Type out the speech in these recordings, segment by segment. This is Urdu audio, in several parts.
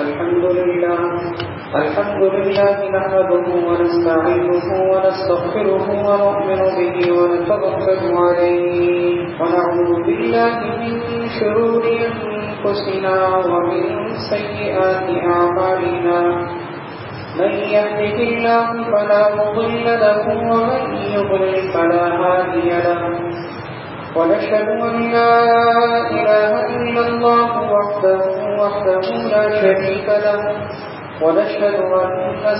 الحمد لله نحمده ونستعينه ونستغفره ونؤمن به ونتوكل عليه ونعوذ بالله من شرور أنفسنا ومن سيئات أعمالنا من يهده الله فلا مضل له ومن يضلل فلا هادي له ونشهد أن لا إله إلا الله وحده لا شريك له ونشهد أن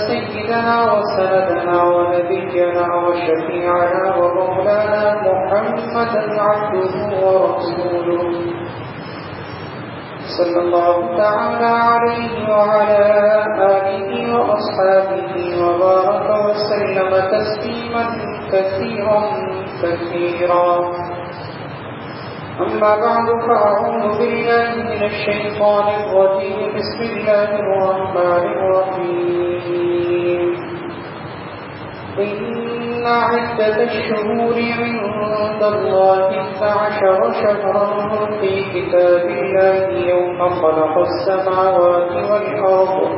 سيدنا وسندنا ونبينا وشفيعنا ومولانا محمدا عبده ورسوله صلى الله تعالى عليه وعلى آله وأصحابه وبارك وسلم تسليما كثيرا كثيرا. أما بعد فأعوذ بالله من الشيطان الرجيم. بسم الله الرحمن الرحيم. إن عدة الشهور عند الله 12 شهرا في كتاب الله يوم خلق السماوات والأرض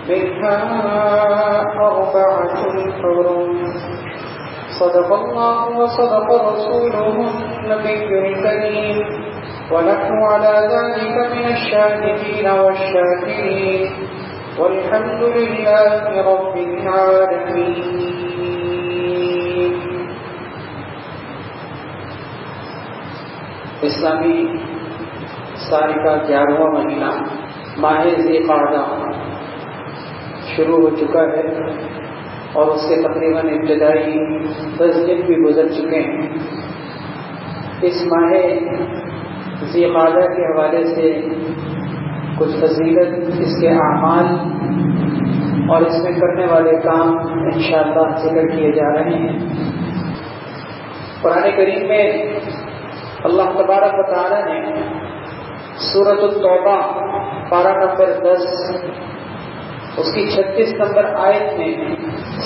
منها 4 حرم. صدق الله وصدق رسوله النبي الكريم ونحن على ذلك من الشاهدين والشاكرين والحمد لله رب العالمين. اسلامی سال کا 11واں مہینہ ماہ ذی القعدہ شروع ہو چکا ہے اور اس کے تقریباً ابتدائی 10 دن بھی گزر چکے ہیں. اس ماہ ذی القعدہ کے حوالے سے کچھ فضیلت، اس کے اعمال اور اس میں کرنے والے کام انشاءاللہ ذکر کیے جا رہے ہیں. قرآن کریم میں اللہ تبارک و تعالی نے سورۃ التوبہ پارہ نمبر 10 اس کی 36 نمبر آیت میں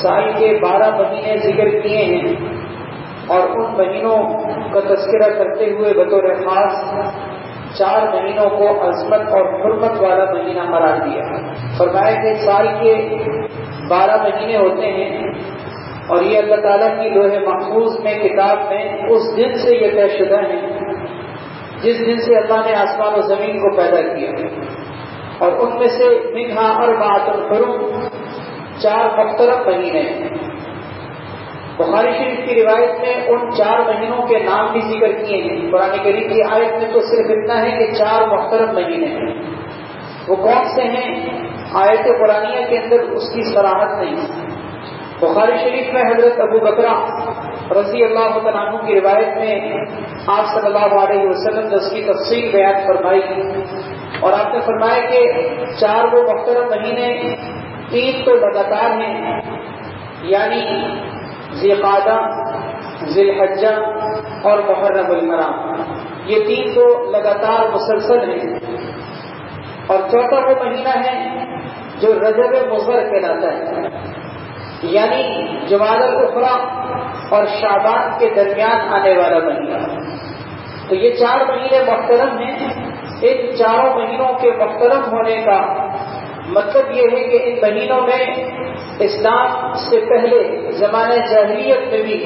سال کے 12 مہینے ذکر کیے ہیں اور ان مہینوں کا تذکرہ کرتے ہوئے بطور خاص 4 مہینوں کو عظمت اور حرمت والا مہینہ قرار دیا. فرمایا کہ سال کے 12 مہینے ہوتے ہیں اور یہ اللہ تعالیٰ کی لوح محفوظ میں کتاب میں اس دن سے یہ طے شدہ ہیں جس دن سے اللہ نے آسمان و زمین کو پیدا کیا اور ان میں سے منہا 4 حرم 4 محترم مہینے ہیں. بخاری شریف کی روایت میں ان 4 مہینوں کے نام بھی ذکر کیے ہیں. قرآن کریم کی آیت میں تو صرف اتنا ہے کہ 4 محترم مہینے ہیں. وہ کون سے ہیں؟ آیت قرآنیہ کے اندر اس کی صراحت نہیں. بخاری شریف میں حضرت ابو بکرہ رضی اللہ تعالیٰ عنہ کی روایت میں آپ صلی اللہ علیہ وسلم نے اس کی تفصیل بیان فرمائی اور آپ نے فرمایا کہ 4 وہ محترم مہینے 3 تو لگاتار ہیں، یعنی ذی القعدہ، ذی الحجہ اور محرم الحرام. یہ 3 تو لگاتار مسلسل ہیں اور 4تھا وہ مہینہ ہے جو رجب مضر کہلاتا ہے، یعنی جمادی الاخری اور شعبان کے درمیان آنے والا مہینہ. تو یہ 4 مہینے محترم ہیں. ان 4 مہینوں کے محترم ہونے کا مطلب یہ ہے کہ ان مہینوں میں اسلام سے پہلے زمانے جاہلیت میں بھی،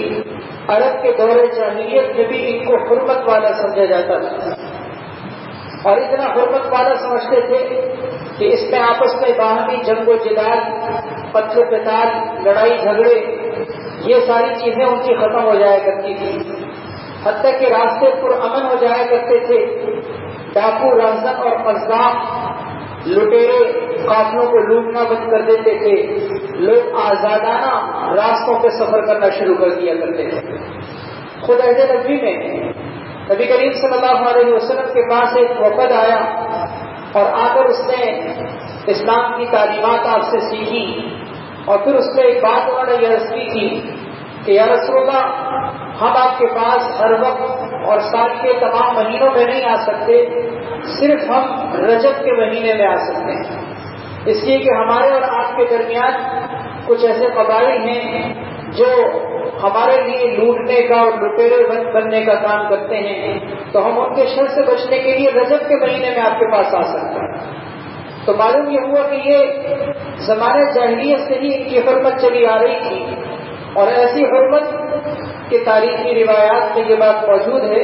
عرب کے دور جاہلیت میں بھی ان کو حرمت والا سمجھا جاتا تھا اور اتنا حرمت والا سمجھتے تھے کہ اس میں آپس میں باہمی جنگ و جدال، قتل و قتال، لڑائی جھگڑے، یہ ساری چیزیں ان کی ختم ہو جایا کرتی تھی. حتیٰ کہ راستے پرامن ہو جایا کرتے تھے. ڈاکو، رہزن اور قذاف، لٹیرے قافلوں کو لوٹنا بند کر دیتے تھے. لوگ آزادانہ راستوں پہ سفر کرنا شروع کر دیا کرتے تھے. خود عہد نبوی میں نبی کریم صلی اللہ علیہ وسلم کے پاس ایک وفد آیا اور آ کر اس نے اسلام کی تعلیمات آپ سے سیکھی اور پھر اس میں ایک بات انہوں نے یہ عرض کی تھی کہ یا رسول اللہ، ہم آپ کے پاس ہر وقت اور سال کے تمام مہینوں میں نہیں آ سکتے، صرف ہم رجب کے مہینے میں آ سکتے ہیں، اس لیے کہ ہمارے اور آپ کے درمیان کچھ ایسے قبائل ہیں جو ہمارے لیے لوٹنے کا اور لٹیرے بننے کا کام کرتے ہیں، تو ہم ان کے شر سے بچنے کے لیے رجب کے مہینے میں آپ کے پاس آ سکتے ہیں. تو معلوم یہ ہوا کہ یہ زمانہ جاہلیت سے ہی ان کی حرمت چلی آ رہی تھی، اور ایسی حرمت کہ تاریخی روایات میں یہ بات موجود ہے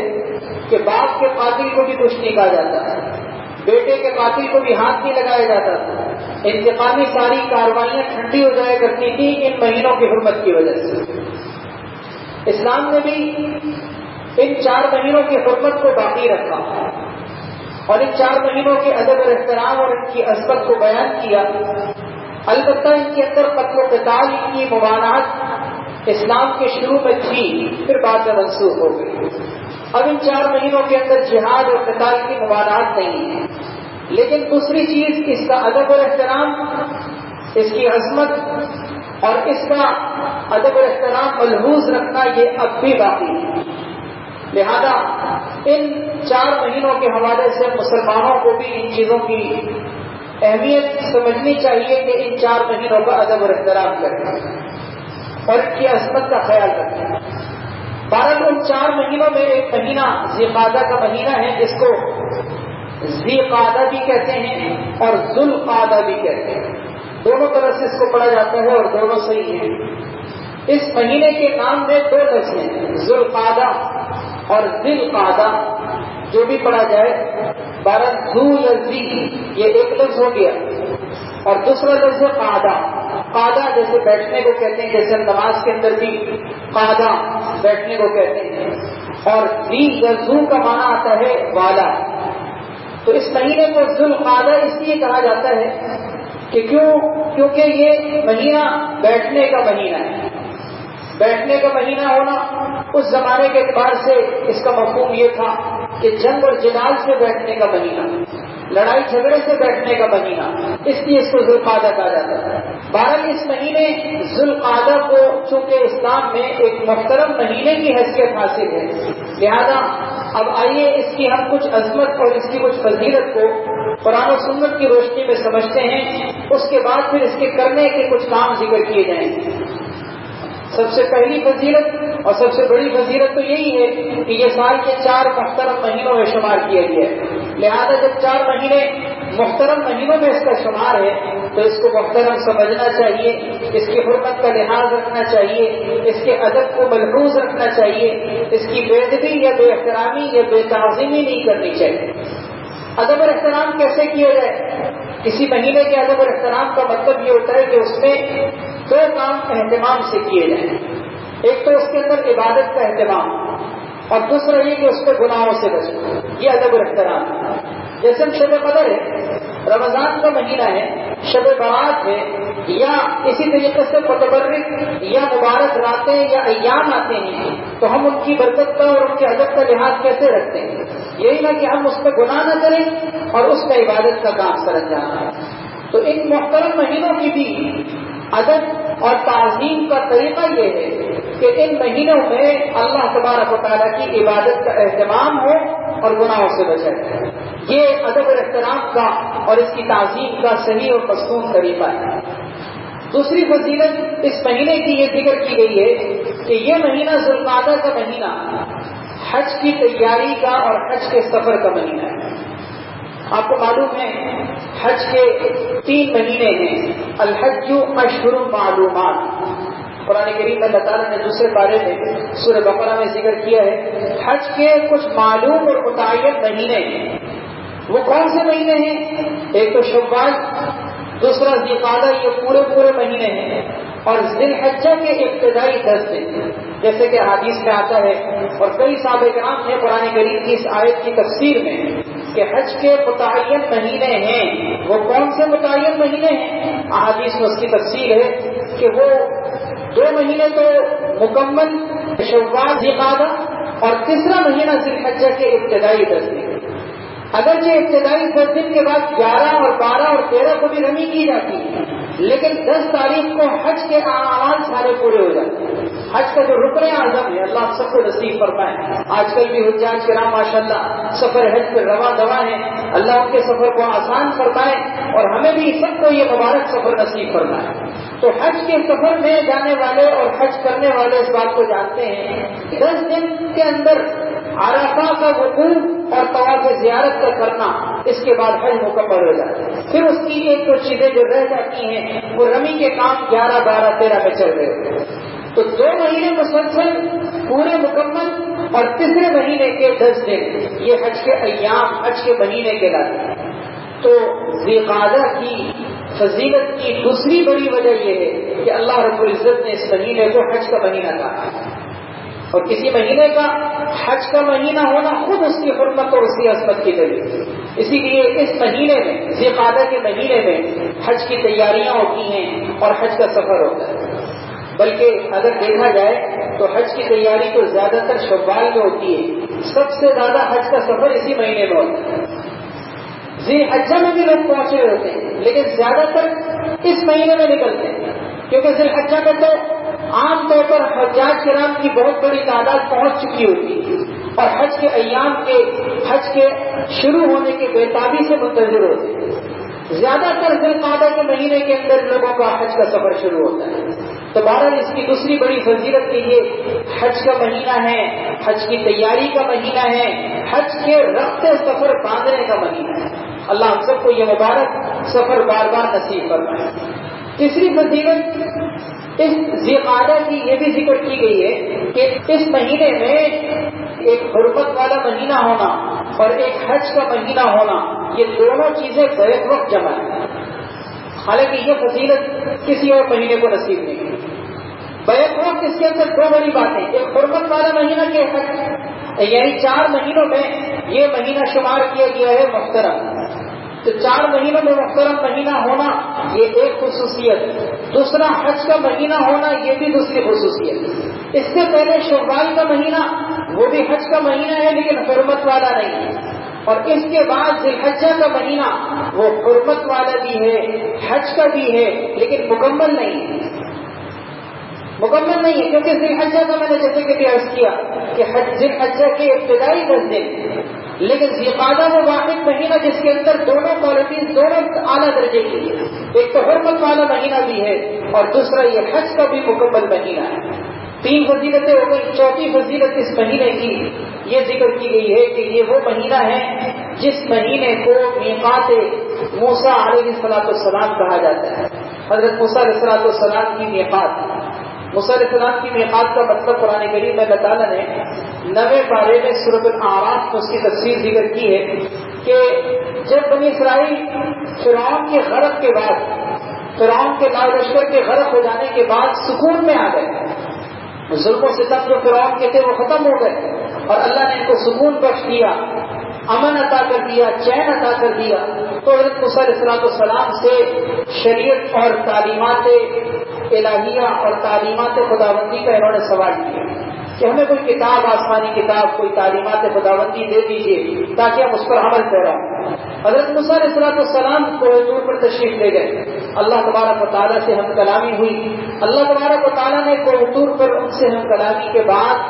کہ باپ کے قاتل کو بھی کچھ نہیں کہا جاتا ہے، بیٹے کے قاتل کو بھی ہاتھ نہیں لگایا جاتا تھا، انتقامی ساری کارروائیاں ٹھنڈی ہو جایا کرتی تھی ان مہینوں کی حرمت کی وجہ سے۔ اسلام نے بھی ان 4 مہینوں کی حرمت کو باقی رکھا اور ان 4 مہینوں کے ادب اور احترام اور ان کی عظمت کو بیان کیا۔ البتہ ان کے اندر قتل و قتال کی ممانعت اسلام کے شروع میں تھی، پھر بعد میں منسوخ ہو گئی۔ اب ان 4 مہینوں کے اندر جہاد اور قتال کی ممانعت نہیں ہے، لیکن دوسری چیز اس کا ادب اور احترام، اس کی عظمت اور اس کا ادب اور احترام ملحوظ رکھنا یہ اب بھی باقی ہے۔ لہذا ان 4 مہینوں کے حوالے سے مسلمانوں کو بھی ان چیزوں کی اہمیت سمجھنی چاہیے کہ ان 4 مہینوں کا ادب اور احترام کریں اور ان کی عظمت کا خیال رکھیں۔ بہرحال ان 4 مہینوں میں ایک مہینہ ذی قعدہ کا مہینہ ہے، جس کو ذی قعدہ بھی کہتے ہیں اور ذو القعدہ بھی کہتے ہیں، دونوں طرح سے اس کو پڑھا جاتا ہے اور دونوں صحیح ہیں۔ اس مہینے کے نام میں 2 لفظ ہیں، ذو القعدہ اور ذی القعدہ، جو بھی پڑھا جائے، بہرحال ذو یا ذی یہ ایک لفظ ہو گیا، اور دوسرا لفظ ہے قعدہ۔ قعدہ جیسے بیٹھنے کو کہتے ہیں، جیسے نماز کے اندر بھی قعدہ بیٹھنے کو کہتے ہیں، اور ذی یا ذو کا معنی آتا ہے والا۔ تو اس مہینے کو ذو القعدہ اس لیے کہا جاتا ہے کہ کیونکہ یہ مہینہ بیٹھنے کا مہینہ ہے۔ بیٹھنے کا مہینہ ہونا اس زمانے کے اعتبار سے اس کا مفہوم یہ تھا کہ جنگ اور جدال سے بیٹھنے کا مہینہ، لڑائی جھگڑے سے بیٹھنے کا مہینہ، اس لیے اس کو ذو القعدہ کہا جاتا ہے۔ بہرحال اس مہینے ذو القعدہ کو چونکہ اسلام میں ایک محترم مہینے کی حیثیت حاصل ہے، لہذا اب آئیے اس کی ہم کچھ عظمت اور اس کی کچھ فضیلت کو قرآن و سنت کی روشنی میں سمجھتے ہیں، اس کے بعد پھر اس کے کرنے کے کچھ کام ذکر کیے جائیں گے۔ سب سے پہلی فضیلت اور سب سے بڑی فضیلت تو یہی ہے کہ یہ سال کے 4 محترم مہینوں میں شمار کیا گیا ہے، لہذا جب 4 مہینے محترم مہینوں میں اس کا شمار ہے تو اس کو محترم سمجھنا چاہیے، اس کی حرمت کا لحاظ رکھنا چاہیے، اس کے ادب کو ملحوظ رکھنا چاہیے، اس کی بے ادبی یا بے احترامی یا بے تعظیمی نہیں کرنی چاہیے۔ ادب اور احترام کیسے کیا جائے؟ کسی مہینے کے ادب اور احترام کا مطلب یہ ہوتا ہے کہ اس میں 2 کام اہتمام سے کیے جائیں، ایک تو اس کے اندر عبادت کا اہتمام اور دوسرا یہ کہ اس کے گناہوں سے بچنا، یہ ادب اور احترام ہے۔ جیسے شب قدر ہے، رمضان کا مہینہ ہے، شب برات ہے، یا اسی طریقے سے متبرک یا مبارک راتیں یا ایام آتے ہیں تو ہم ان کی برکت کا اور ان کے ادب کا لحاظ کیسے رکھتے ہیں؟ یہی نہ کہ ہم اس پہ گناہ نہ کریں اور اس میں عبادت کا کام سر انجام ہے۔ تو ان محترم مہینوں کی بھی ادب اور تعظیم کا طریقہ یہ ہے کہ ان مہینوں میں اللہ تبارک و تعالیٰ کی عبادت کا اہتمام ہو اور گناہوں سے بچے۔ یہ ادب اور احترام کا اور اس کی تعظیم کا صحیح اور مصنون طریقہ ہے۔ دوسری فضیلت اس مہینے کی یہ ذکر کی گئی ہے کہ یہ مہینہ ذو القعدہ کا مہینہ حج کی تیاری کا اور حج کے سفر کا مہینہ ہے۔ آپ کو معلوم ہے حج کے 3 مہینے ہیں، الحج اشہر معلومات۔ قرآن کریم میں اللہ تعالیٰ نے دوسرے پارے میں سورہ بقرہ میں ذکر کیا ہے حج کے کچھ معلوم اور متعین مہینے ہیں۔ وہ کون سے مہینے ہیں؟ ایک تو شوال، دوسرا ذی قعدہ، یہ پورے مہینے ہیں، اور ذی الحجہ کے ابتدائی 10 دن، جیسے کہ حدیث میں آتا ہے اور کئی صحابہ کرام نے قرآن کریم کی اس آیت کی تفسیر میں کہ حج کے متعین مہینے ہیں۔ وہ کون سے متعین مہینے ہیں؟ احادیث میں اس کی تفسیر ہے کہ وہ 2 مہینے تو مکمل شوال ذی قعدہ اور تیسرا مہینہ ذی الحجہ کے ابتدائی 10 دن۔ اگرچہ ابتدائی 10 دن کے بعد 11 اور 12 اور 13 کو بھی رمی کی جاتی ہے، لیکن 10 تاریخ کو حج کے اعمال سارے پورے ہو جاتے ہیں۔ حج کا جو رکن اعظم ہے، اللہ سب کو نصیب فرمائے۔ آج کل بھی حجاج کرام ماشاءاللہ سفر حج پہ رواں دواں ہیں، اللہ ان کے سفر کو آسان فرمائے اور ہمیں بھی سب کو یہ مبارک سفر نصیب فرمائے۔ تو حج کے سفر میں جانے والے اور حج کرنے والے اس بات کو جانتے ہیں کہ 10 دن کے اندر عرفہ کا وقوف اور طواف زیارت کا کرنا اس کے بعد حج مکمل ہو جاتا ہے. پھر اس کی ایک دو چیزیں جو رہ جاتی ہیں وہ رمی کے کام 11، 12، 13 میں چل رہے ہوتے ہیں. تو 2 مہینے مسلسل پورے مکمل اور تیسرے مہینے کے 10 دن یہ حج کے ایام، حج کے مہینے کے لاتے ہیں. تو ذی القعدہ کی فضیلت کی دوسری بڑی وجہ یہ ہے کہ اللہ رب العزت نے اس مہینے کو حج کا مہینہ کہا ہے. اور کسی مہینے کا حج کا مہینہ ہونا خود اس کی حرمت اور اس کی عظمت کی دلیل. اسی لیے اس مہینے میں، ذی القعدہ کے مہینے میں حج کی تیاریاں ہوتی ہیں اور حج کا سفر ہوتا ہے. بلکہ اگر دیکھا جائے تو حج کی تیاری تو زیادہ تر شوال میں ہوتی ہے. سب سے زیادہ حج کا سفر اسی مہینے میں ہوتا ہے. ذی الحجہ میں بھی لوگ پہنچے ہوتے ہیں لیکن زیادہ تر اس مہینے میں نکلتے ہیں، کیونکہ ذی الحجہ میں تو عام طور پر حجاج کرام کی بہت بڑی تعداد پہنچ چکی ہوتی ہے اور حج کے ایام کے، حج کے شروع ہونے کے بےتابی سے منتظر ہوتے ہیں. زیادہ تر ذی القعدہ کے مہینے کے اندر لوگوں کا حج کا سفر شروع ہوتا ہے. تو بہرحال اس کی دوسری بڑی فضیلت یہ حج کا مہینہ ہے، حج کی تیاری کا مہینہ ہے، حج کے رفتے سفر باندھنے کا مہینہ ہے. اللہ ہم سب کو یہ مبارک سفر بار بار نصیب فرمائے. تیسری فضیلت اس ذی القعدہ کی یہ بھی ذکر کی گئی ہے کہ اس مہینے میں ایک حرمت والا مہینہ ہونا اور ایک حج کا مہینہ ہونا، یہ دونوں چیزیں بیک وقت جمع ہیں. حالانکہ یہ فضیلت کسی اور مہینے کو نصیب نہیں ہے. بیک وقت اس کے اندر 2 بڑی باتیں، ایک حرمت والا مہینہ کے حج، یعنی 4 مہینوں میں یہ مہینہ شمار کیا گیا ہے محترم. تو 4 مہینوں میں محترم مہینہ ہونا یہ ایک خصوصیت. دوسرا حج کا مہینہ ہونا یہ بھی دوسری خصوصیت. اس سے پہلے شوال کا مہینہ وہ بھی حج کا مہینہ ہے لیکن حرمت والا نہیں ہے. اور اس کے بعد ذی الحجہ کا مہینہ وہ حرمت والا بھی ہے، حج کا بھی ہے لیکن مکمل نہیں ہے. مکمل نہیں ہے کیونکہ ذی الحجہ کا میں نے جیسے کہ عرض کیا کہ ذی الحجہ کے ابتدائی 10 دن، لیکن ذی القعدہ وہ واحد مہینہ جس کے اندر دونوں کوالٹیز، دونوں اعلیٰ درجے کی ہے. ایک تو حرمت والا مہینہ بھی ہے اور دوسرا یہ حج کا بھی مکمل مہینہ ہے. 3 فضیلتیں ہو گئی. چوتھی فضیلت اس مہینے کی یہ ذکر کی گئی ہے کہ یہ وہ مہینہ ہے جس مہینے کو میقات موسیٰ علیہ السلام کہا جاتا ہے. حضرت موسیٰ علیہ السلام کی میقات. موسیٰ علیہ السلام کی میقات کا مطلب قرآن کریم میں اللہ تعالیٰ نے 9ویں پارے میں سورۃ الاعراف میں اس کی تفصیل ذکر کی ہے کہ جب بنی اسرائیل فرعون کے غرق کے بعد، فرعون کے لاؤ لشکر کے غرق ہو جانے کے بعد سکون میں آ گئے، ظلم و ستم جو فرعون کے تھے وہ ختم ہو گئے اور اللہ نے ان کو سکون بخش دیا، امن عطا کر دیا، چین عطا کر دیا. تو حضرت موسیٰ علیہ السلام سے شریعت اور تعلیمات الہیہ اور تعلیمات خداوندی کا انہوں نے سوال کیا کہ ہمیں کوئی کتاب، آسمانی کتاب، کوئی تعلیمات خداوندی دے دیجیے تاکہ ہم اس پر عمل کریں. حضرت موسیٰ علیہ السلام کو طور پر تشریف لے گئے. اللہ تبارک و تعالیٰ سے ہم کلامی ہوئی. اللہ تبارک و تعالیٰ نے طور پر ان سے ہم کلامی کے بعد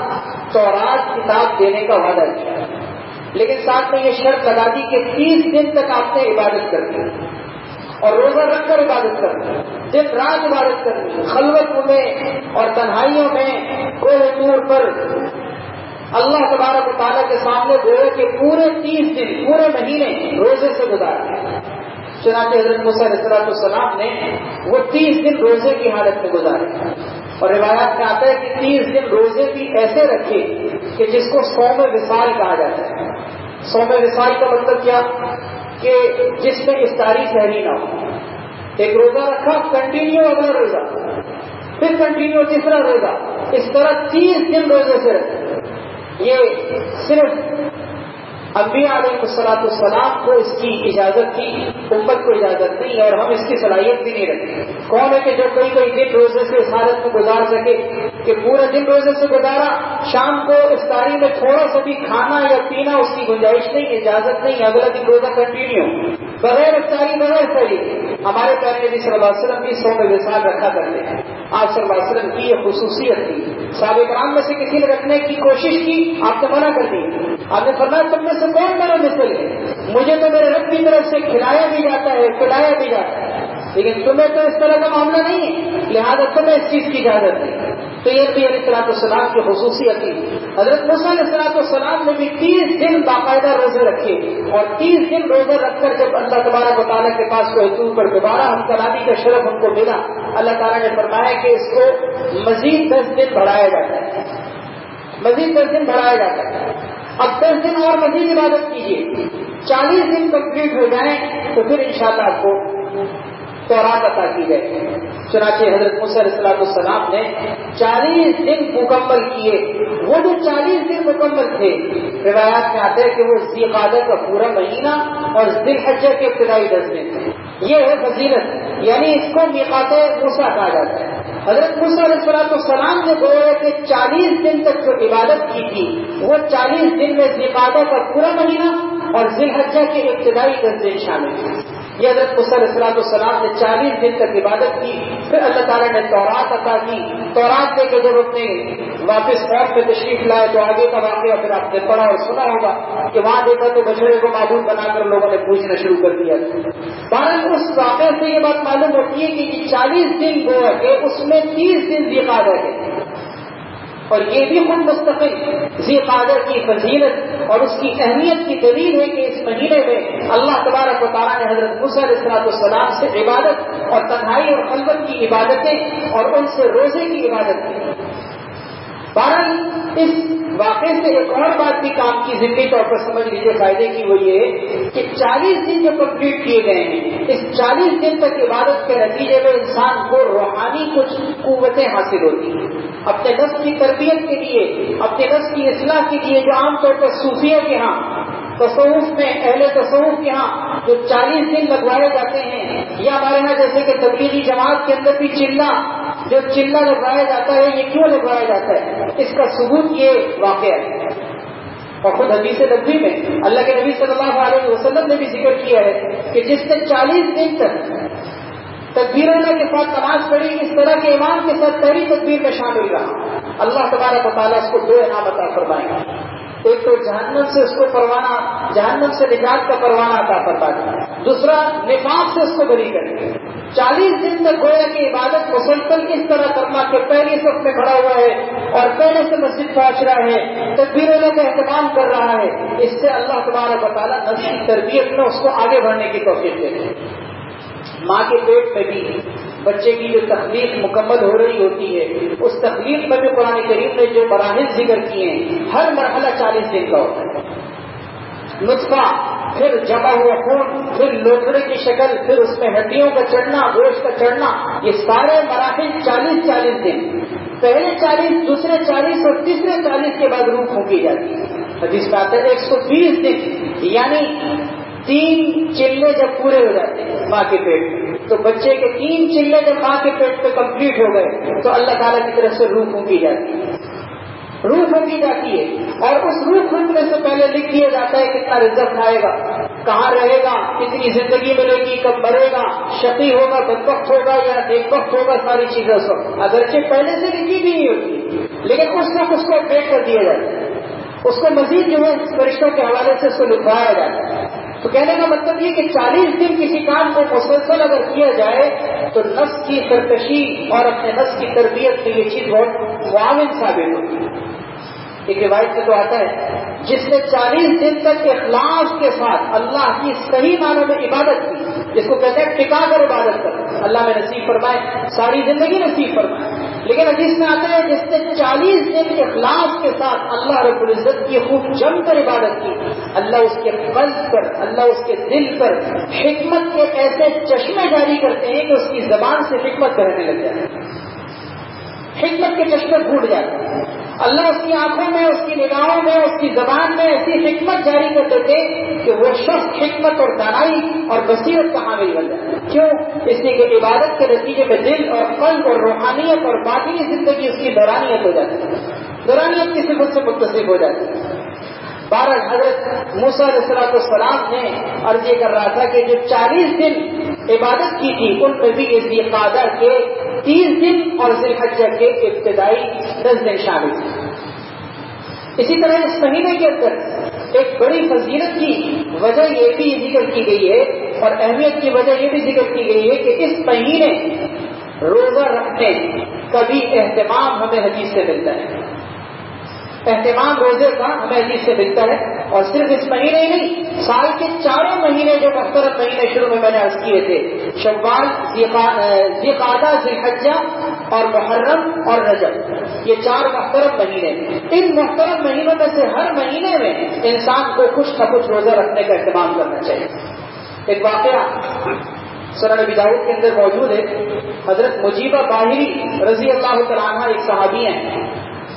تورات کتاب دینے کا وعدہ کیا، لیکن ساتھ میں یہ شرط لگا دی کہ 30 دن تک آپ نے عبادت کرنی اور روزہ رکھ کر عبادت کرنی، دن رات عبادت کرنی، خلوت میں اور تنہائیوں میں کوہ طور پر اللہ تبارک و تعالیٰ کے سامنے گویا کہ پورے 30 دن، پورے مہینے روزے سے گزارے. چنانچہ حضرت موسیٰ علیہ السلام نے وہ 30 دن روزے کی حالت میں گزارے. اور روایات میں آتا ہے کہ 30 دن روزے بھی ایسے رکھے کہ جس کو صوم وصال کہا جاتا ہے. صوم وصال کا مطلب کیا کہ جس میں افطاری سحری نہ ہو. ایک روزہ رکھا، کنٹینیو اگلا روزہ، پھر کنٹینیو تیسرا روزہ، اس طرح 30 دن روزے سے رکھے. یہ صرف انبیاء علیہ السلام کو اس کی اجازت تھی، امت کو اجازت نہیں، اور ہم اس کی صلاحیت بھی نہیں رکھتے. کون ہے کہ جو کوئی دن روزے سے اس حالت میں گزار سکے کہ پورا دن روزے سے گزارا، شام کو افطاری میں تھوڑا سا بھی کھانا یا پینا اس کی گنجائش نہیں، اجازت نہیں، اگلا دن روزہ کنٹینیو بغیر افطاری بغیر سحری. ہمارے پیارے نبی صلی اللہ علیہ وسلم بھی صوم وصال رکھا کرتے ہیں. آپ صلی اللہ علیہ وسلم کی یہ خصوصیت تھی. صحابہ کرام میں سے کسی نے رکھنے کی کوشش کی، آپ نے منع کر دی. آپ نے فرمایا تم میں سے کون میرا مثل ہے؟ مجھے تو میرے رب کی طرف سے کھلایا بھی جاتا ہے، پلایا بھی جاتا ہے، لیکن تمہیں تو اس طرح کا معاملہ نہیں ہے، لہٰذا تمہیں اس چیز کی اجازت نہیں. تو یہ بھی علیہ السلام کی خصوصیت تھی. حضرت موسیٰ علیہ السلام نے بھی 30 دن باقاعدہ روزے رکھے, اور 30 دن روزے رکھ کر جب اللہ تبارک و تعالیٰ کے پاس کوئی طور پر دوبارہ ہم کلامی کا شرف ان کو ملا, اللہ تعالیٰ نے فرمایا کہ اس کو مزید 10 دن بڑھایا جاتا ہے, مزید 10 دن بڑھایا جاتا ہے. اب 10 دن اور مزید عبادت کیجیے, 40 دن کمپلیٹ ہو جائیں تو پھر انشاءاللہ آپ کو تورات عطا کی جائے. چنانچہ حضرت موسیٰ علیہ السلام نے 40 دن مکمل کیے. وہ جو 40 دن مکمل تھے, روایات میں آتا ہے کہ وہ ذی قعدہ کا پورا مہینہ اور ذی الحجہ کے ابتدائی 10 دن تھے. یہ ہے فضیلت, یعنی اس کو میقات موسیٰ کہا جاتا ہے. حضرت موسیٰ علیہ السلام نے گویا کہ 40 دن تک جو عبادت کی تھی, وہ 40 دن میں ذی قعدہ کا پورا مہینہ اور ذی الحجہ کے ابتدائی 10 دن شامل تھے. یہ حضرت موسیٰ علیہ السلام نے 40 دن تک عبادت کی. پھر اللہ تعالیٰ نے تورات عطا کی. تورات دے کے جب اپنے واپس قوم پہ تشریف لائے تو آگے کا واقعہ پھر آپ نے پڑھا اور سنا ہوگا کہ وہاں دیکھا تو بچڑے کو معبود بنا کر لوگوں نے پوچھنا شروع کر دیا. بہرحال اس واقعے سے یہ بات معلوم ہوتی ہے کہ 40 دن گویا کہ اس میں 30 دن ذی قعدہ ہے, اور یہ بھی خود مستقل ذی قعدہ کی فضیلت اور اس کی اہمیت کی دلیل ہے کہ اس مہینے میں اللہ تبارک و تعالیٰ نے حضرت موسیٰ علیہ السلام سے عبادت اور تنہائی اور خلوت کی عبادتیں اور ان سے روزے کی عبادت کی. بہرحال اس واقعے سے ایک اور بات بھی کام کی ضمنی طور پر سمجھ لیجیے فائدے کی, وہ یہ کہ 40 دن جو کمپلیٹ کیے گئے ہیں, اس 40 دن تک عبادت کے نتیجے میں انسان کو روحانی کچھ قوتیں حاصل ہوتی ہیں. اپنے نفس کی تربیت کے لیے, اپنے نفس کی اصلاح کے لیے, جو عام طور پر صوفیہ کے ہاں, تصوف میں, اہل تصوف کے ہاں جو 40 دن لگوائے جاتے ہیں, یا ہمارے یہاں جیسے کہ تبلیغی جماعت کے اندر بھی چلہ لگوایا جاتا ہے, یہ کیوں لگوایا جاتا ہے؟ اس کا ثبوت یہ واقعہ ہے. اور خود حدیث نبوی میں اللہ کے نبی صلی اللہ علیہ وسلم نے بھی ذکر کیا ہے کہ جس نے 40 دن تک تکبیر اللہ کے ساتھ نماز پڑھی, اس طرح کے امام کے ساتھ پہلی تکبیر میں شامل رہا, اللہ تبارک و تعالیٰ اس کو 2 انعام عطا فرمائیں گے. ایک تو جہنم سے اس کو پروانہ, جہنم سے نجات کا پروانہ عطا فرما دیں, دوسرا نفاق سے اس کو بری کریں گے. 40 دن تک گویا کہ عبادت مسلسل اس طرح کرنا کہ پہلی صف میں کھڑا ہوا ہے اور پہلے سے مسجد پہنچ رہا ہے, تکبیر اللہ کا اہتمام کر رہا ہے, اس سے اللہ تبارک و تعالیٰ نفس کی تربیت میں اس کو آگے بڑھنے کی توفیق دیتے ہیں. ماں کے پیٹ میں بھی بچے کی جو تخلیق مکمل ہو رہی ہوتی ہے, اس تخلیق میں بھی قرآن کریم نے جو مراحل ذکر کیے ہیں, ہر مرحلہ 40 دن کا ہوتا ہے. نطفہ, پھر جمع ہوا خون, پھر لوتھڑے کی شکل, پھر اس میں ہڈیوں کا چڑھنا, گوشت کا چڑھنا, یہ سارے مراحل 40 دن. پہلے 40, دوسرے 40 اور تیسرے 40 کے بعد روح پھونکی جاتی ہے. حدیث میں آتا ہے 120 دن, یعنی 3 چلے جب پورے ہو جاتے ہیں ماں کے پیٹ میں, تو بچے کے 3 چلے جب ماں کے پیٹ پہ کمپلیٹ ہو گئے تو اللہ تعالیٰ کی طرف سے روح پھونکی جاتی ہے. روح پھونکی جاتی ہے اور اس روح پھونکنے سے پہلے لکھ دیا جاتا ہے کتنا رزق کھائے گا, کہاں رہے گا, کتنی زندگی ملے گی, کب مرے گا, شقی ہوگا, بدبخت ہوگا یا نیکبخت ہوگا, ساری چیزیں اس وقت اگرچہ پہلے سے لکھی بھی نہیں ہوتی, لیکن اس وقت اس کو اپڈیٹ کر دیا جاتا ہے, اس کو مزید جو ہے فرشتوں کے حوالے سے اس کو لکھوایا جاتا ہے. تو کہنے کا مطلب یہ کہ 40 دن کسی کام کو مسلسل اگر کیا جائے تو نفس کی سرکشی اور اپنے نفس کی تربیت میں یہ چیز بہت معاون ثابت ہوتی ہے. ایک روایت سے تو آتا ہے جس نے 40 دن تک اخلاص کے ساتھ اللہ کی صحیح معنوں میں عبادت کی, جس کو کہتے ہیں ٹکا کر عبادت کر, اللہ میں نصیب فرمائے, ساری زندگی نصیب فرمائے. لیکن حدیث میں آتا ہے جس نے 40 دن اخلاص کے ساتھ اللہ رب العزت کی خوب جم کر عبادت کی, اللہ اس کے قلب پر, اللہ اس کے دل پر حکمت کے ایسے چشمے جاری کرتے ہیں کہ اس کی زبان سے حکمت بہنے لگ جاتی ہے, حکمت کے چشمے پھوٹ جاتے ہیں. اللہ اس کی آنکھوں میں, اس کی نگاہوں میں, اس کی زبان میں ایسی حکمت جاری کر دیتے کہ وہ شخص حکمت اور دانائی اور بصیرت کا حامل بن جاتا ہے. کیوں؟ اس لیے کہ عبادت کے نتیجے میں دل اور قلب اور روحانیت اور باطنی زندگی اس کی دورانیت ہو جاتی ہے, دورانیت کی صفت سے متصف ہو جاتی ہے. بہرحال حضرت موسیٰ علیہ السلام نے عرض یہ کر رہا تھا کہ جو 40 دن عبادت کی تھی ان میں بھی ذی قعدہ کے 30 دن اور ذی الحجہ کے ابتدائی 10 دن شامل تھے. اسی طرح اس مہینے کے اندر ایک بڑی فضیلت کی وجہ یہ بھی ذکر کی گئی ہے اور اہمیت کی وجہ یہ بھی ذکر کی گئی ہے کہ اس مہینے روزہ رکھنے کا بھی اہتمام ہمیں حدیث سے ملتا ہے. اہتمام روزے کا ہمیں حدیث سے ملتا ہے. اور صرف اس مہینے ہی نہیں، سال کے چاروں مہینے جو محترم مہینے شروع میں نے عرض کیے تھے، شوال، ذوالقعدہ، ذوالحجہ اور محرم اور رجب، یہ 4 محترم مہینے. ان محترم مہینوں میں سے ہر مہینے میں انسان کو کچھ نہ کچھ روزہ رکھنے کا اہتمام کرنا چاہیے. ایک واقعہ سنن ابی داؤد کے اندر موجود ہے. حضرت مجیبہ باہری رضی اللہ تعالیٰ عنہ ایک صحابی ہیں.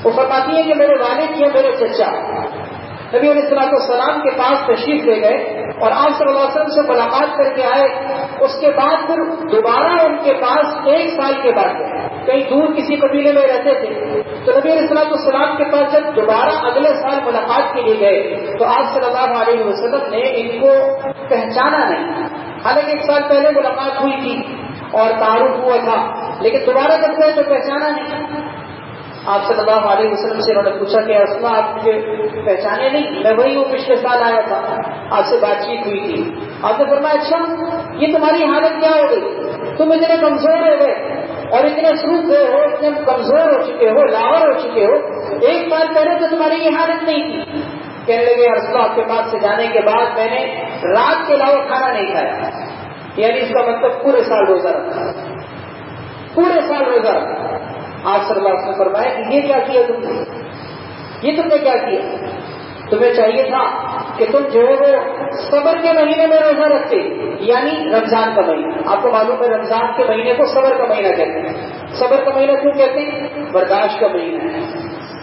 وہ فرماتی ہیں کہ میرے والد یا میرے چچا نبی علیہ السلام کے پاس تشریف لے گئے اور آپ صلی اللہ علیہ وسلم سے ملاقات کر کے آئے. اس کے بعد پھر دوبارہ ان کے پاس 1 سال کے بعد گئے. کہیں دور کسی قبیلے میں رہتے تھے تو نبی علیہ السلام کے پاس جب دوبارہ اگلے سال ملاقات کے لیے گئے تو آپ صلی اللہ علیہ وسلم نے ان کو پہچانا نہیں. حالانکہ 1 سال پہلے ملاقات ہوئی تھی اور تعارف ہوا تھا، لیکن دوبارہ جب گئے تو پہچانا نہیں. آپ صلی اللہ علیہ وسلم سے انہوں نے پوچھا کہ اسما آپ مجھے پہچانے نہیں؟ میں وہی ہوں، پچھلے سال آیا تھا، آپ سے بات چیت ہوئی تھی. آپ نے فرمایا اچھا یہ تمہاری حالت کیا ہو گئی؟ تم اتنے کمزور ہو گئے اور اتنے سروپ گئے ہو، اتنے کمزور ہو چکے ہو، لاور ہو چکے ہو. 1 سال پہلے تو تمہاری یہ حالت نہیں تھی. کہنے لگے رسول آپ کے پاس سے جانے کے بعد میں نے رات کے علاوہ کھانا نہیں کھایا. یعنی اس کا مطلب پورے سال روزہ رکھا، پورے سال روزہ رکھا. آپ صلی اللہ علیہ وسلم نے فرمایا کہ یہ کیا کیا تم نے؟ یہ تم نے کیا کیا؟ تمہیں چاہیے تھا کہ تم جو ہے وہ صبر کے مہینے میں روزہ رکھتے، یعنی رمضان کا مہینہ. آپ کو معلوم ہے رمضان کے مہینے کو صبر کا مہینہ کہتے ہیں. صبر کا مہینہ کیوں کہتے ہیں؟ برداشت کا مہینہ ہے،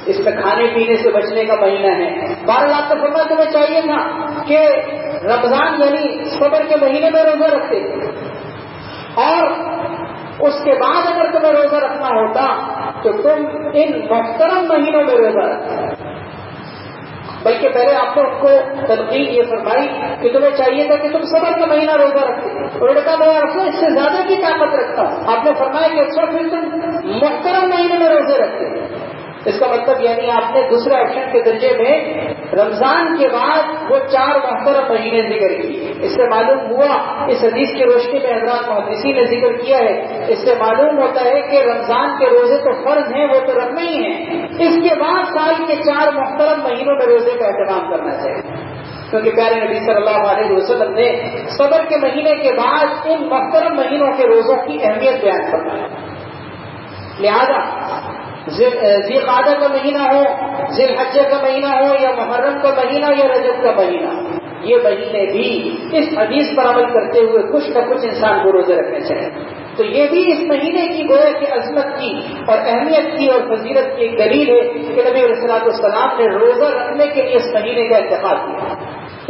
اس میں کھانے پینے سے بچنے کا مہینہ ہے. بہرحال آپ کا فرمایا تمہیں چاہیے تھا کہ رمضان یعنی صبر کے مہینے میں روزہ رکھتے، اور اس کے بعد اگر تمہیں روزہ رکھنا ہوتا تو تم ان محترم مہینوں میں روزہ رکھتے. بلکہ پہلے آپ نے ان کو تلقین یہ فرمائی کہ تمہیں چاہیے تھا کہ تم صبر کا مہینہ روزہ رکھتے. انہوں نے کہا میں رکھوں اس سے زیادہ کی طاقت رکھتا ہوں. آپ نے فرمایا کہ اچھا پھر تم محترم مہینے میں روزے رکھتے. اس کا مطلب یعنی آپ نے دوسرے آپشن کے درجے میں رمضان کے بعد وہ 4 محترم مہینے ذکر کیے. اس سے معلوم ہوا، اس حدیث کی روشنی میں حضرات محدثین نے ذکر کیا ہے، اس سے معلوم ہوتا ہے کہ رمضان کے روزے تو فرض ہیں، وہ تو رکھنے ہی ہیں. اس کے بعد سال کے 4 محترم مہینوں میں روزے کا اہتمام کرنا چاہیے، کیونکہ پیارے نبی صلی اللہ علیہ وسلم نے صبر کے مہینے کے بعد ان محترم مہینوں کے روزوں کی اہمیت بیان فرمائی. لہذا ذوالقعدہ کا مہینہ ہو، ذوالحجہ کا مہینہ ہو، یا محرم کا مہینہ یا رجب کا مہینہ، یہ مہینے بھی اس حدیث پر عمل کرتے ہوئے کچھ نہ کچھ انسان کو روزے رکھنے چاہیے. تو یہ بھی اس مہینے کی گویا کی عظمت کی اور اہمیت کی اور فضیلت کی ایک دلیل ہے کہ نبی علیہ السلام نے روزہ رکھنے کے لیے اس مہینے کا انتخاب کیا.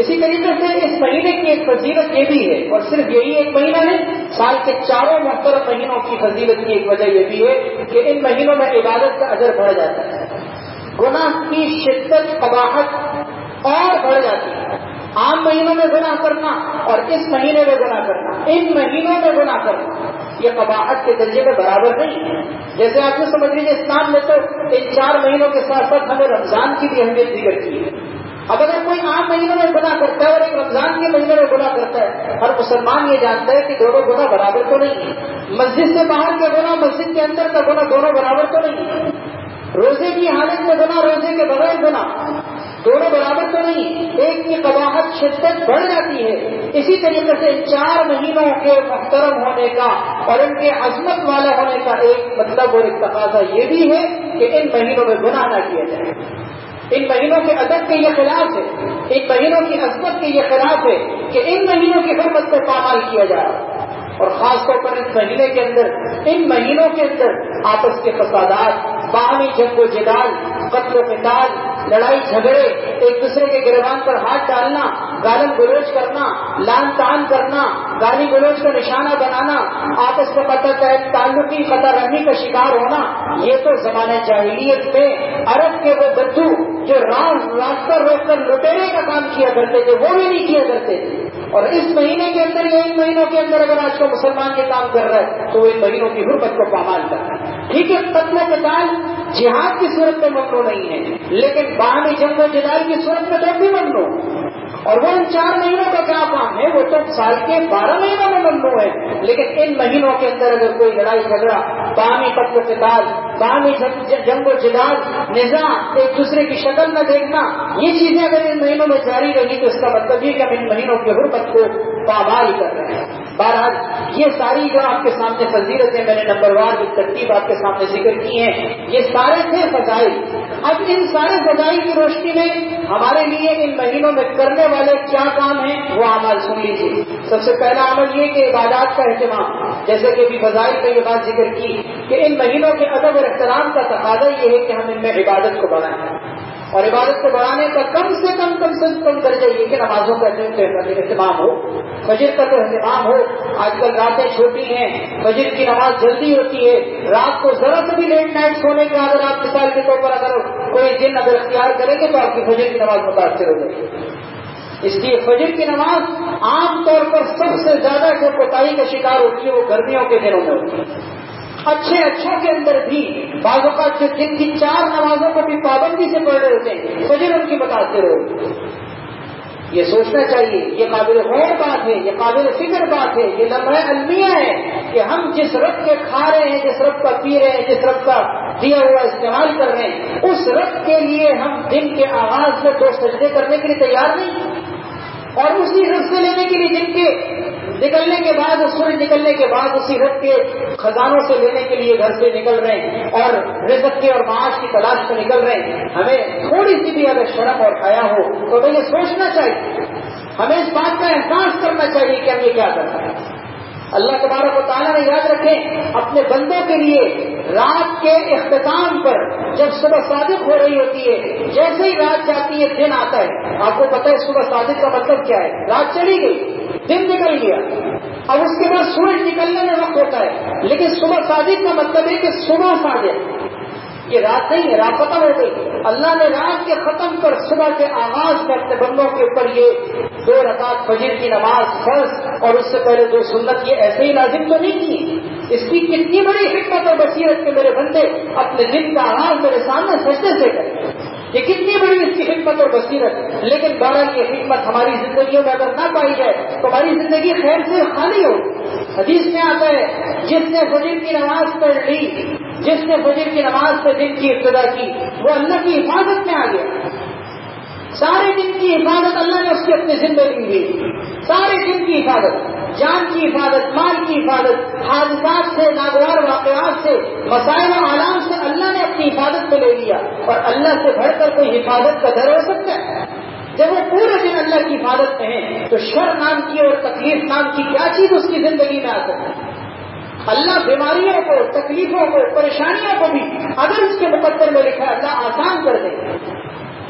اسی طریقے سے اس مہینے کی ایک فضیلت یہ بھی ہے، اور صرف یہی ایک مہینہ نہیں، سال کے 4 محترم مہینوں کی فضیلت کی ایک وجہ یہ بھی ہے کہ ان مہینوں میں عبادت کا اجر بڑھ جاتا ہے، گناہ کی شدت قباحت اور بڑھ جاتی ہے. عام مہینوں میں گناہ کرنا اور اس مہینے میں گناہ کرنا، ان مہینوں میں گناہ کرنا، یہ قباحت کے درجے میں برابر نہیں ہے. جیسے آپ نے سمجھ لیجیے اسلام نے تو ان 4 مہینوں کے ساتھ ساتھ ہمیں رمضان کی بھی اہمیت ذکر کی ہے. اب اگر کوئی عام مہینوں میں گناہ کرتا ہے اور ایک رمضان کے مہینے میں گناہ کرتا ہے، ہر مسلمان یہ جانتا ہے کہ دونوں گناہ برابر تو نہیں ہے. مسجد سے باہر کے گناہ، مسجد کے اندر کا گناہ دونوں برابر تو نہیں ہے. روزے کی حالت میں گناہ، روزے کے بغیر گناہ، دونوں برابر تو نہیں. ایک کی قباحت شدت بڑھ جاتی ہے. اسی طریقے سے 4 مہینوں کے محترم ہونے کا اور ان کے عظمت والا ہونے کا ایک مطلب اور ایک تقاضا یہ بھی ہے کہ ان مہینوں میں گناہ نہ کیا جائے. ان مہینوں کے ادب کے یہ خلاف ہے، ان مہینوں کی عظمت کے یہ خلاف ہے کہ ان مہینوں کی حرمت کو پامال کیا جا رہا ہے. اور خاص طور پر اس مہینے کے اندر، ان مہینوں کے اندر آپس کے فسادات، باہمی جنگ و جدال، قتل و قتال، لڑائی جھگڑے، ایک دوسرے کے گریبان پر ہاتھ ڈالنا، گالم گلوچ کرنا، لان تان کرنا، گالی گلوچ کا نشانہ بنانا، آپس میں تعلقی قطع رحمی کا شکار ہونا، یہ تو زمانہ جاہلیت میں عرب کے وہ بدو جو راستہ روک کر لٹیرے کا کام کیا کرتے تھے وہ بھی نہیں کیا کرتے تھے. اور اس مہینے کے اندر یا ان مہینوں کے اندر اگر آج کا مسلمان یہ کام کر رہا ہے تو وہ ان مہینوں کی حرمت کو پامال کر رہا ہے. ٹھیک ہے، قتل و قتال جہاد کی صورت میں ممنوع نہیں ہے، لیکن باہمی جنگ و جدال کی صورت میں تو بھی ممنوع. اور وہ ان 4 مہینوں کا کیا کام ہے؟ وہ تو سال کے 12 مہینوں میں ممنوع ہے، لیکن ان مہینوں کے اندر اگر کوئی لڑائی جھگڑا باہمی قتل و قتال، باہمی جنگ و جدال، نزاع، ایک دوسرے کی شکل نہ دیکھنا، یہ چیزیں اگر ان مہینوں میں جاری رہی تو اس کا مطلب یہ کہ ہم ان مہینوں کی حرمت کو پامال کر رہے ہیں۔ بہرحال یہ ساری جو آپ کے سامنے فضیلتیں میں نے نمبر وار کی ترتیب آپ کے سامنے ذکر کی ہیں، یہ سارے تھے فضائل۔ اب ان سارے فضائل کی روشنی میں ہمارے لیے ان مہینوں میں کرنے والے کیا کام ہیں وہ اعمال سن لیجیے۔ سب سے پہلا عمل یہ کہ عبادات کا اہتمام، جیسے کہ ابھی فضائل پہ یہ بات ذکر کی کہ ان مہینوں کے ادب اور احترام کا تقاضا یہ ہے کہ ہم ان میں عبادت کو بڑھائیں، اور عبادت کو بڑھانے کا کم سے کم درجہ یہ کہ نمازوں کا اہتمام ہو، فجر کا تو اہتمام ہو۔ آج کل راتیں چھوٹی ہیں، فجر کی نماز جلدی ہوتی ہے، رات کو ذرا سے بھی لیٹ نائٹ سونے کا اگر آپ مثال کے طور پر اگر کوئی دن اگر اختیار کریں گے تو آپ کی فجر کی نماز متاثر ہو جائے گی۔ اس لیے فجر کی نماز عام طور پر سب سے زیادہ جو کوتاہی کا شکار ہوتی ہے وہ گرمیوں کے دنوں میں ہوتی ہے۔ اچھوں کے اندر بھی بعض اوقات جو جن کی 4 نمازوں کو بھی پابندی سے پڑھ رہے ہوتے ہیں فجر ان کی متاثر ہو۔ یہ سوچنا چاہیے، یہ قابل غور بات ہے، یہ قابل فکر بات ہے، یہ لمحہ المیہ ہے کہ ہم جس رب کے کھا رہے ہیں، جس رب کا پی رہے ہیں، جس رب کا دیا ہوا استعمال کر رہے ہیں، اس رب کے لیے ہم دن کے آغاز میں 2 سجدے کرنے کے لیے تیار نہیں، اور اسی رب سے لینے کے لیے جن کے نکلنے کے بعد، سورج نکلنے کے بعد اسی رب کے خزانوں سے لینے کے لیے گھر سے نکل رہے ہیں اور رزق کے اور معاش کی تلاش سے نکل رہے ہیں۔ ہمیں تھوڑی سی بھی اگر شرم اور حیا ہو تو یہ سوچنا چاہیے، ہمیں اس بات کا احساس کرنا چاہیے کہ ہم یہ کیا کر رہے ہیں۔ اللہ تبارک و تعالیٰ نے یاد رکھیں اپنے بندوں کے لیے رات کے اختتام پر جب صبح صادق ہو رہی ہوتی ہے، جیسے ہی رات جاتی ہے دن آتا ہے۔ آپ کو پتہ ہے صبح صادق کا مطلب کیا ہے؟ رات چلی گئی، دن نکل گیا، اب اس کے بعد سورج نکلنے میں وقت ہوتا ہے، لیکن صبح صادق کا مطلب ہے کہ صبح صادق، یہ رات نہیں ہے، رات ختم ہو گئی۔ اللہ نے رات کے ختم پر صبح کے آغاز میں اپنے بندوں کے اوپر یہ 2 رکعت فجر کی نماز فرض اور اس سے پہلے 2 سنت یہ ایسے ہی لازم تو نہیں کی۔ اس کی کتنی بڑی حکمت اور بصیرت کے میرے بندے اپنے دن کا آغاز میرے سامنے سجدے سے کریں، یہ کتنی بڑی اس کی حکمت اور بصیرت۔ لیکن بہرحال یہ حکمت ہماری زندگیوں میں اگر نہ پائی جائے تو ہماری زندگی خیر سے خالی ہو۔ حدیث میں آتا ہے جس نے فجر کی نماز پڑھ لی، جس نے فجر کی نماز سے دن کی ابتدا کی، وہ اللہ کی حفاظت میں آ گیا۔ سارے دن کی حفاظت اللہ نے اس کی اپنی زندگی دی، سارے دن کی حفاظت، جان کی حفاظت، مال کی حفاظت، حادثات سے، ناگوار واقعات سے، مسائل و آلام سے اللہ نے اپنی حفاظت میں لے لیا۔ اور اللہ سے بڑھ کر کوئی حفاظت کا در ہو سکتا ہے؟ جب وہ پورے دن اللہ کی حفاظت میں ہیں تو شر نام کی اور تکلیف نام کی کیا چیز اس کی زندگی میں آ سکتی ہے؟ اللہ بیماریوں کو، تکلیفوں کو، پریشانیوں کو بھی اگر اس کے مقدر میں لکھا ہے اللہ آسان کر دے۔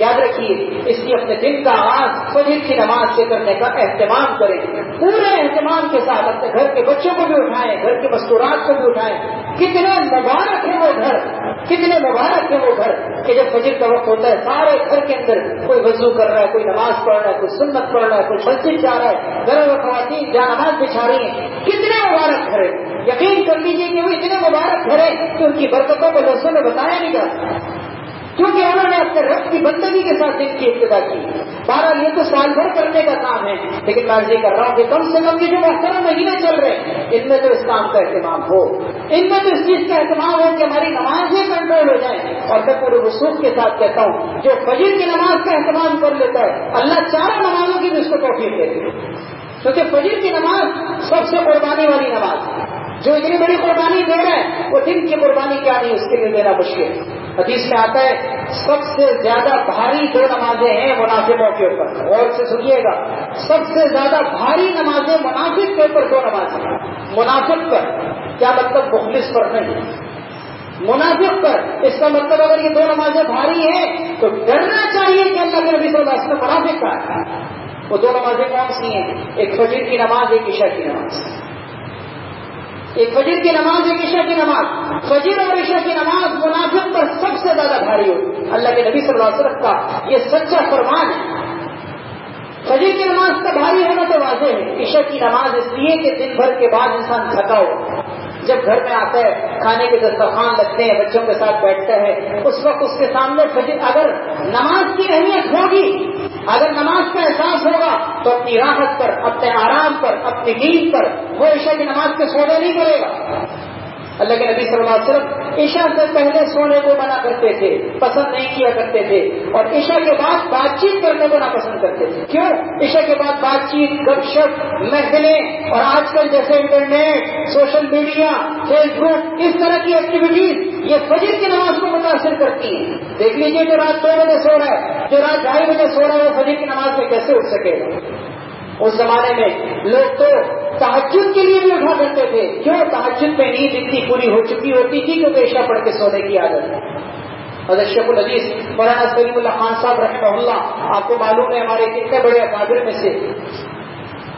یاد رکھیے اس لیے اپنے دن کا آغاز فجر کی نماز سے کرنے کا اہتمام کریں، پورے اہتمام کے ساتھ اپنے گھر کے بچوں کو بھی اٹھائیں، گھر کے مستورات کو بھی اٹھائیں۔ کتنے مبارک ہے وہ گھر، کتنے مبارک ہے وہ گھر کہ جب فجر کا وقت ہوتا ہے سارے گھر کے اندر کوئی وضو کر رہا ہے، کوئی نماز پڑھ رہا ہے، کوئی سنت پڑھ رہا ہے، کوئی مسجد جا رہا ہے، گھر میں خواتین جا نماز بچھا رہی ہیں۔ کتنے مبارک گھر ہیں، یقین کر لیجیے کہ وہ اتنے مبارک گھر ہیں کہ ان کی برکتوں کو لفظوں میں بتایا نہیں جا سکتا، کیونکہ انہوں نے اپنے رب کی بندگی کے ساتھ دن کی ابتدا کی۔ بہرحال یہ تو سال بھر کرنے کا کام ہے، لیکن میں یہ کر رہا ہوں کہ کم سے کم یہ جو محترم مہینے چل رہے ہیں ان میں تو اس کام کا اہتمام ہو، ان میں تو اس چیز کا اہتمام ہو کہ ہماری نمازیں کنٹرول ہو جائیں۔ اور میں پورے وثوق کے ساتھ کہتا ہوں جو فجر کی نماز کا اہتمام کر لیتا ہے اللہ 4 نمازوں کی بھی اس کو توفیق دیتے ہیں، کیونکہ فجر کی نماز سب سے قربانی والی نماز ہے۔ جو اتنی بڑی قربانی دے رہا ہے وہ دن کی قربانی کیا نہیں اس کے لیے دینا مشکل۔ حدیث میں آتا ہے سب سے زیادہ بھاری 2 نمازیں ہیں منافقوں کے اوپر، غور سے سنیے گا، سب سے زیادہ بھاری نمازیں منافق کے اوپر 2 نمازیں ہیں۔ منافق پر کیا مطلب؟ مخلص پر نہیں، منافق پر۔ اس کا مطلب اگر یہ 2 نمازیں بھاری ہیں تو ڈرنا چاہیے کہ اللہ کے نبی صلی اللہ علیہ وسلم منافق کا ہے۔ وہ 2 نمازیں کون سی ہیں؟ ایک فجر کی نماز، ایک عشاء کی نماز۔ ایک فجر کی نماز، ایک عشاء کی نماز۔ فجر اور عشاء کی نماز منافق پر سب سے زیادہ بھاری ہوتی ہے۔ اللہ کے نبی صلی اللہ علیہ وسلم کا یہ سچا فرمان ہے۔ فجر کی نماز کا بھاری ہونا تو واضح ہے، عشاء کی نماز اس لیے کہ دن بھر کے بعد انسان تھکا ہو، جب گھر میں آتا ہے کھانے کے دسترخوان لگتے ہیں، بچوں کے ساتھ بیٹھتا ہے، اس وقت اس کے سامنے فجر اگر نماز کی اہمیت ہوگی، اگر نماز کا احساس ہوگا تو اپنی راحت پر، اپنے آرام پر، اپنی نیند پر وہ عشاء کی نماز کے سودے نہیں کرے گا۔ اللہ کے نبی صلی اللہ علیہ وسلم عشاء سے پہلے سونے کو منع کرتے تھے، پسند نہیں کیا کرتے تھے، اور عشاء کے بعد بات چیت کرنے کو ناپسند کرتے تھے۔ کیوں؟ عشاء کے بعد بات چیت، گپ شپ، محفلیں، اور آج کل جیسے انٹرنیٹ، سوشل میڈیا، فیس بک، اس طرح کی ایکٹیویٹیز یہ فجر کی نماز کو متاثر کرتی ہیں۔ دیکھ لیجیے جو رات 2 بجے سو رہا ہے، جو رات 2:30 بجے سو رہا ہے، وہ فجر کی نماز میں کیسے اٹھ سکے گا؟ اس زمانے میں لوگ تو تہجد کے لیے بھی اٹھا کرتے تھے۔ کیوں؟ تہجد میں نیند اتنی پوری ہو چکی ہوتی تھی کیونکہ عشاء پڑھ کے سونے کی عادت ہے۔ حضرت شیخ الحدیث مولانا سلیم اللہ خان صاحب رحمہ اللہ، آپ کو معلوم ہے ہمارے کتنے بڑے اکابر میں سے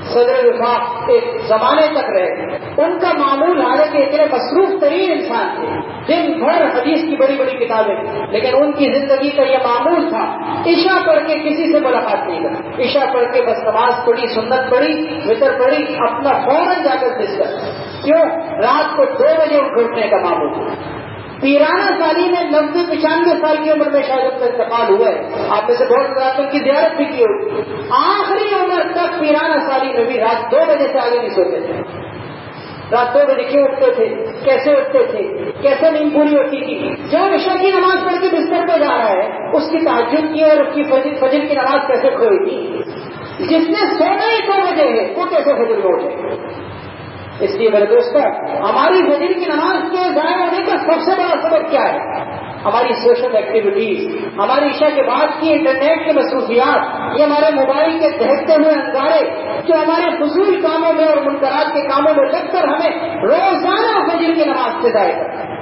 صدر وفاق ایک زمانے تک رہے، ان کا معمول حالانکہ اتنے مصروف ترین انسان تھے، دن بھر حدیث کی بڑی بڑی کتابیں، لیکن ان کی زندگی کا یہ معمول تھا عشاء پڑھ کے کسی سے ملاقات نہیں کرنا، عشاء پڑھ کے بس نماز پڑھی، سنت پڑھی، وتر پڑھی، اپنا فوراً جا کر ڈسکس۔ کیوں؟ رات کو 2 بجے اٹھنے کا معمول۔ پیرانہ سالی میں 90-95 سال کی عمر میں شاید ان کا انتقال ہوا ہے، آپ میں سے بہت رات ان کی زیارت بھی کی ہوگی۔ آخری عمر تک پیرانہ سالی میں بھی رات 2 بجے سے آگے نہیں سوتے تھے۔ رات 2 بجے کیوں اٹھتے تھے؟ کیسے اٹھتے تھے؟ کیسے نیند پوری ہوتی تھی؟ جو عشاء کی نماز پڑھ کے بستر پہ جا رہا ہے اس کی تہجد کی اور اس کی فجر کی نماز کیسے کھوئی تھی؟ جس نے سونا ہی 2 بجے ہے وہ کیسے فجر میں اٹھے؟ اس لیے میرے دوستوں، ہماری فجر کی نماز کے ضائع ہونے کا سب سے بڑا سبب کیا ہے؟ ہماری سوشل ایکٹیویٹیز، ہماری عشاء کے بعد کی انٹرنیٹ کی مصروفیات، یہ ہمارے موبائل کے دہتے ہوئے انگارے جو ہمارے فضول کاموں میں اور منکرات کے کاموں میں لگ کر ہمیں روزانہ فجر کی نماز سے ضائع کر رہے ہیں،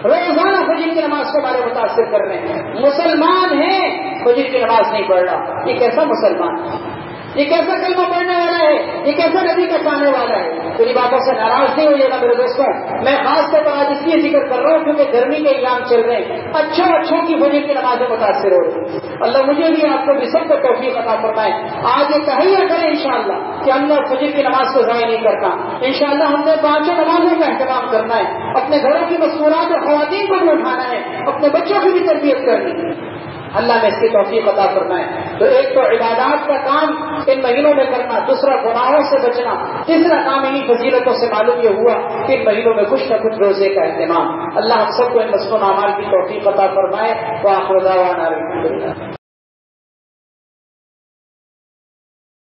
روزانہ فجر کی نماز کو ہمارے متاثر کر رہے ہیں۔ مسلمان ہیں، فجر کی نماز نہیں پڑھ رہا، یہ کیسا مسلمان ہے؟ یہ کیسا کلمہ پڑھنے والا ہے؟ یہ کیسا نبی کا چاہنے والا ہے؟ میری باتوں سے ناراض نہیں ہوئیے گا میرے دوستوں، میں خاص طور پر آج اس لیے ذکر کر رہا ہوں کیونکہ گرمی کے ایام چل رہے ہیں، اچھوں کی فجر کی نمازیں متاثر ہو رہی ہیں۔ اللہ مجھے بھی آپ کو بھی سب کو توفیق عطا فرمائے۔ آج یہ تہیہ کریں انشاءاللہ کہ ہم نے فجر کی نماز کو ضائع نہیں کرنا، انشاءاللہ ہم نے 5 نمازوں کا اہتمام کرنا ہے، اپنے گھروں کی مستورات اور خواتین کو بھی اٹھانا ہے، اپنے بچوں کی بھی تربیت کرنی ہے۔ اللہ نے اس کی توفیق عطا فرمائے۔ تو ایک تو عبادات کا کام ان مہینوں میں کرنا، دوسرا گناہوں سے بچنا، تیسرا کام انہیں فضیلتوں سے معلوم یہ ہوا کہ ان مہینوں میں کچھ نہ کچھ روزے کا اہتمام۔ اللہ ہم سب کو ان مسنون اعمال کی توفیق عطا فرمائے۔ وآخر دعوانا الحمدللہ۔